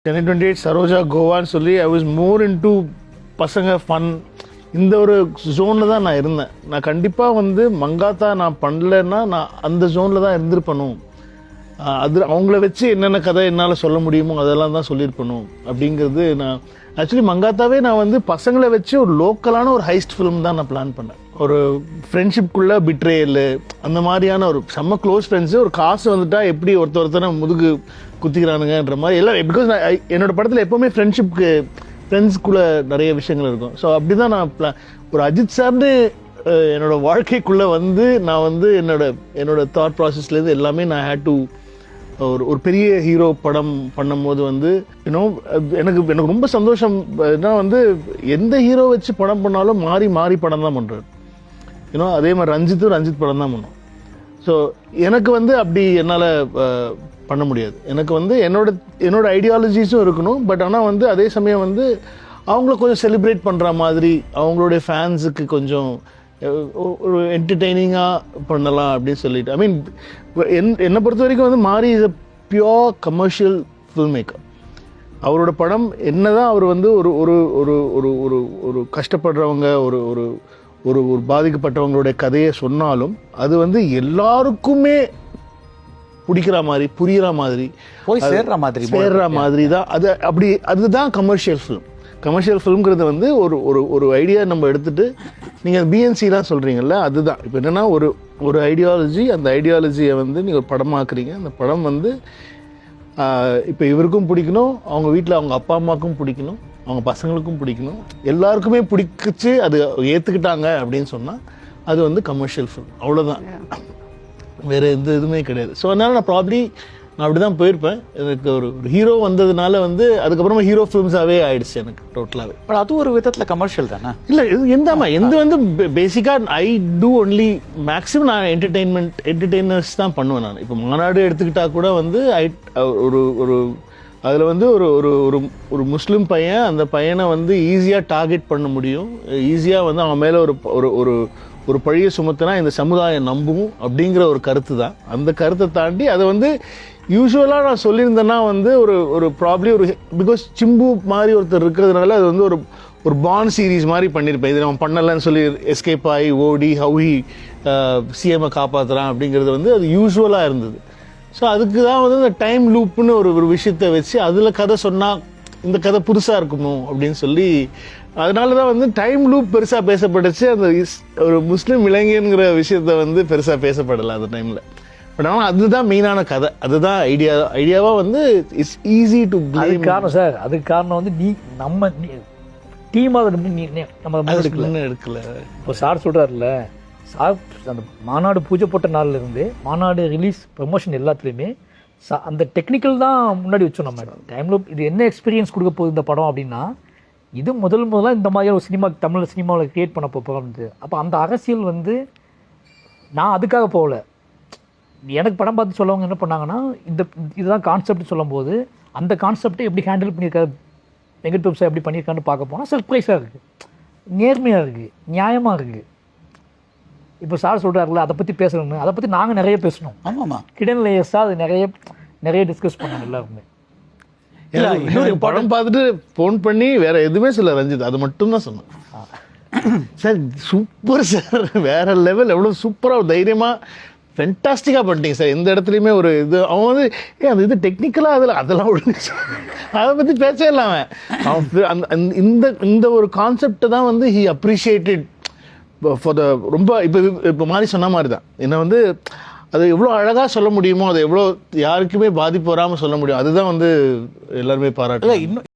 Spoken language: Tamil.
Chennai 28 சரோஜா கோவான்னு சொல்லி ஐ வாஸ் மோர் இன்டு பசங்க ஃபன் இந்த ஒரு ஜோனில் தான் நான் இருந்தேன். நான் கண்டிப்பாக வந்து மங்காத்தா நான் பண்ணலைன்னா நான் அந்த ஜோனில் தான் இருந்திருப்பணும். அது அவங்கள வச்சு என்னென்ன கதை என்னால் சொல்ல முடியுமோ அதெல்லாம் தான் சொல்லியிருப்பணும் அப்படிங்கிறது. நான் ஆக்சுவலி மங்காத்தாவே நான் வந்து பசங்களை வச்சு ஒரு லோக்கலான ஒரு ஹைஸ்ட் ஃபிலிம் தான் நான் பிளான் பண்ணேன். ஒரு ஃப்ரெண்ட்ஷிப்குள்ளே பிட்ரேயல் அந்த மாதிரியான ஒரு செம்ம க்ளோஸ் ஃப்ரெண்ட்ஸு. ஒரு காசு வந்துட்டா எப்படி ஒருத்தனை முதுகு குத்திக்கிறானுங்கன்ற மாதிரி எல்லாம். பிகாஸ் என்னோட படத்தில் எப்போவுமே ஃப்ரெண்ட்ஸ்குள்ளே நிறைய விஷயங்கள் இருக்கும். ஸோ அப்படி தான் நான் ஒரு அஜித் சார்னு என்னோட வாழ்க்கைக்குள்ளே வந்து நான் வந்து என்னோட தாட் ப்ராசஸ்லேருந்து எல்லாமே நான் ஹேட் டு ஒரு பெரிய ஹீரோ படம் பண்ணும்போது வந்து எனக்கு ரொம்ப சந்தோஷம். ஏன்னா வந்து எந்த ஹீரோ வச்சு படம் பண்ணாலும் மாறி படம் தான் பண்ணுறாரு. அதே மாதிரி ரஞ்சித் படம் தான் பண்ணும். ஸோ எனக்கு வந்து அப்படி என்னால் பண்ண முடியாது. எனக்கு வந்து என்னோட ஐடியாலஜிஸும் இருக்கணும். பட் ஆனால் வந்து அதே சமயம் வந்து அவங்கள கொஞ்சம் செலிப்ரேட் பண்ணுற மாதிரி அவங்களுடைய ஃபேன்ஸுக்கு கொஞ்சம் ஒரு என்டர்டெய்னிங்காக பண்ணலாம் அப்படின்னு சொல்லிட்டு. ஐ மீன் என்னை பொறுத்த வரைக்கும் வந்து மாரி is a pure commercial film maker. அவரோட படம் என்னதான் அவர் வந்து ஒரு ஒரு ஒரு ஒரு ஒரு ஒரு கஷ்டப்படுறவங்க ஒரு ஒரு ஒரு ஒரு பாதிக்கப்பட்டவங்களுடைய கதையை சொன்னாலும் அது வந்து எல்லாருக்குமே பிடிக்கிற மாதிரி புரிகிற மாதிரி சேர்ற மாதிரி தான். அதுதான் கமர்ஷியல் ஃபிலிம். கமர்ஷியல் ஃபிலிம்ங்கிறது வந்து ஒரு ஐடியா நம்ம எடுத்துட்டு நீங்கள் பிஎன்சிலாம் சொல்கிறீங்கல்ல, அதுதான். இப்போ என்னென்னா ஒரு ஐடியாலஜி, அந்த ஐடியாலஜியை வந்து நீங்கள் படமாக்குறீங்க. அந்த படம் வந்து இப்போ இவருக்கும் பிடிக்கணும், அவங்க வீட்டில் அவங்க அப்பா அம்மாவுக்கும் பிடிக்கணும், அவங்க பசங்களுக்கும் பிடிக்கணும், எல்லாருக்குமே பிடிச்சிச்சு, அது ஏற்றுக்கிட்டாங்க அப்படின்னு சொன்னால் அது வந்து கமர்ஷியல் ஃபிலிம். அவ்வளோதான், வேறு எந்த இதுவுமே கிடையாது. ஸோ அதனால் நான் அப்படி தான் போயிருப்பேன். எனக்கு ஒரு ஹீரோ வந்ததுனால வந்து அதுக்கப்புறமா ஹீரோ ஃபிலிம்ஸாகவே ஆயிடுச்சு எனக்கு டோட்டலாகவே. பட் அது ஒரு விதத்தில் கமர்ஷியல் தானே? இல்லை, எந்த வந்து பேசிக்காக ஐ டூ ஒன்லி மேக்ஸிமம் நான் என்டர்டெய்னர்ஸ் தான் பண்ணுவேன். நான் இப்போ மாநாடு எடுத்துக்கிட்டால் கூட வந்து ஒரு அதில் வந்து ஒரு முஸ்லீம் பையன், அந்த பையனை வந்து ஈஸியாக டார்கெட் பண்ண முடியும். ஈஸியாக வந்து அவன் மேலே ஒரு பழியை சுமத்தினா இந்த சமுதாயம் நம்பும் அப்படிங்கிற ஒரு கருத்து தான். அந்த கருத்தை தாண்டி அதை வந்து யூஸ்வலாக நான் சொல்லியிருந்தேன்னா வந்து ஒரு ப்ராப்ளி பிகாஸ் சிம்பு மாதிரி ஒருத்தர் இருக்கிறதுனால அது வந்து ஒரு பாண்ட் சீரீஸ் மாதிரி பண்ணியிருப்பேன். இது நம்ம பண்ணலன்னு சொல்லி எஸ்கேப் ஆகி ஓடி ஹவுஹி சிஎம்ஐ காப்பாற்றுறான் அப்படிங்கிறது வந்து அது யூஸ்வலாக இருந்தது. ஸோ அதுக்கு தான் வந்து இந்த டைம் லூப்புன்னு ஒரு விஷயத்தை வச்சு அதில் கதை சொன்னால் இந்த கதை புதுசாக இருக்குமோ அப்படின்னு சொல்லி அதனால தான் வந்து டைம் லூப் பெருசாக பேசப்பட்டுச்சு. அந்த ஒரு முஸ்லீம் இளைஞங்கிற விஷயத்த வந்து பெருசாக பேசப்படலை அந்த டைமில். பட் ஆனால் அதுதான் மெயினான கதை, அதுதான் ஐடியாவாக வந்து இட்ஸ் ஈஸி டு பிளேம். காரணம் சார், அதுக்கு காரணம் வந்து நம்ம டீமாக நம்ம எடுக்கல. இப்போ சார் சொல்கிறாருல்ல, சார் அந்த மாநாடு பூஜை போட்ட நாள்லேருந்து மாநாடு ரிலீஸ் ப்ரமோஷன் எல்லாத்துலேயுமே அந்த டெக்னிக்கல் தான் முன்னாடி வச்சோம். நம்ம டைமில் இது என்ன எக்ஸ்பீரியன்ஸ் கொடுக்க போகுது இந்த படம் அப்படின்னா, இது முதல்ல இந்த மாதிரி ஒரு தமிழ் சினிமாவில் க்ரியேட் பண்ண போகிறது. அப்போ அந்த அரசியல் வந்து நான் அதுக்காக போகல. எனக்கு படம் பார்த்து சொல்லவங்க என்ன பண்ணாங்கன்னா, இதுதான் கான்செப்ட் சொல்லும்போது அந்த கான்செப்டை எப்படி ஹேண்டில் பண்ணியிருக்காரு வெங்கட் சார் எப்படி பண்ணியிருக்கான்னு பார்க்க போனால் சர்ப்ரைஸாக இருக்குது, நேர்மையாக இருக்குது, நியாயமாக இருக்குது. இப்போ சார் சொல்கிறாருல அதை பற்றி பேசணும்னு, அதை பற்றி நாங்கள் நிறைய பேசணும். ஆமாம்மா, கிடன் லேயர்ஸாக அது நிறைய டிஸ்கஸ் பண்ணாங்க எல்லாருமே. இன்னொரு படம் பார்த்துட்டு ஃபோன் பண்ணி வேற எதுவுமே சொல்ல ரஞ்சித், அது மட்டும் தான் சொன்னேன். சார் சூப்பர் சார், வேற லெவல், எவ்வளோ சூப்பராக தைரியமாக ஃபென்டாஸ்டிக்காக பண்ணிட்டீங்க சார். எந்த இடத்துலையுமே ஒரு இது அவன் வந்து அது இது டெக்னிக்கலாக அதெல்லாம் ஒழுங்கு அதை பற்றி பேசவே இல்லாமல் அவன் இந்த ஒரு கான்செப்டை தான் வந்து ஹி அப்ரிஷியேட்டட் ஃபார் த ரொம்ப இப்போ மாதிரி சொன்ன மாதிரி தான். என்னை வந்து அது எவ்வளோ அழகாக சொல்ல முடியுமோ, அது எவ்வளோ யாருக்குமே பாதிப்பு வராமல் சொல்ல முடியும், அதுதான் வந்து எல்லாருமே பாராட்டு. இன்னும்